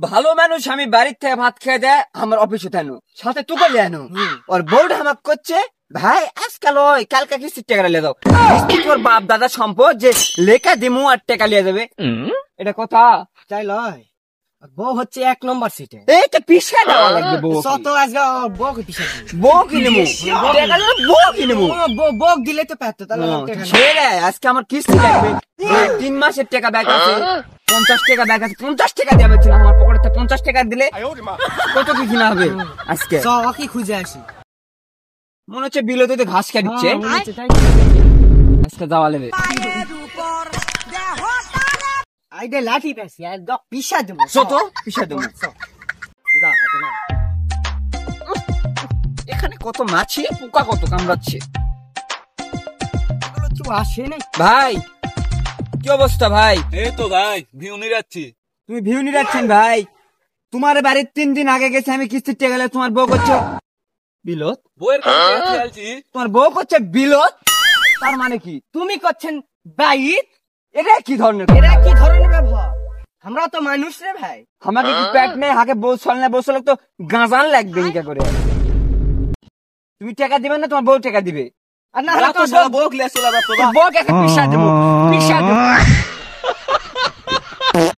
ভালো মানুষ আমি বাড়ির থেকে ভাত খেয়ে দেয় আমার অফিসে তেন সাথে তুকে লেনো ওর বউটা আমাকে করছে ভাই আজকাল ওই কালকে কিস্তির টাকা লিয়ে দাও কিস্তি তোর বাপ দাদা সম্পদ যে লেখা দিমু আর টাকা লিয়ে যাবে এটা কথা তাই লয় বউ হচ্ছে 1 নম্বর সিটে এইটা পিছিয়ে দেওয়া লাগবে বউ শত আজকে বউকে পিছিয়ে বউ কিনেমু টাকা দিলে বউ কিনেমু বউ দিলে তো পারতো তাহলে টাকা ছেড়ে আজকে আমার কিস্তি লাগবে 3 মাসের টাকা ব্যাগ আছে 50 টাকা ব্যাগ আছে 50 টাকা দিয়ে বেচছিলাম আমার পকেটে 50 টাকা দিলে কত কি কিনা হবে আজকে কি খুঁজে আসি মনে হচ্ছে বিলতে ঘাস কাটছে আজকে যাওয়া লেবে আইডে লাঠি পেছি একদম পিছা দেবো ছোট পিছা দেবো এখানে কত মাছি পোকা কত কামড়াচ্ছে এগুলো তো আসে নাই ভাই কি অবস্থা ভাই এই তো ভাই ভিউ নিরাচ্ছি। তুমি ভিউ নিরাচ্ছেন ভাই তোমার বাড়ির 3 দিন আগে গেছে আমি কিস্তির টাকা গেলে তোমার বউ করছো বিলত বইয়ের কাছে আলছি। তোমার বউ করছে বিলত তার মানে কি তুমি করছেন বাইত এটা কি ধরনের এরা কি ধরনের ব্যবহার আমরা তো মানুষ রে ভাই আমাকে কি প্যাট নেই হাকে বউ চলনে বউ চলক তো গাঁজান লাগবে নিকা করে তুমি টাকা দিবে না তোমার বউ টাকা দিবে আর না বউ ক্লাস চলা বউকে পিসা দেবো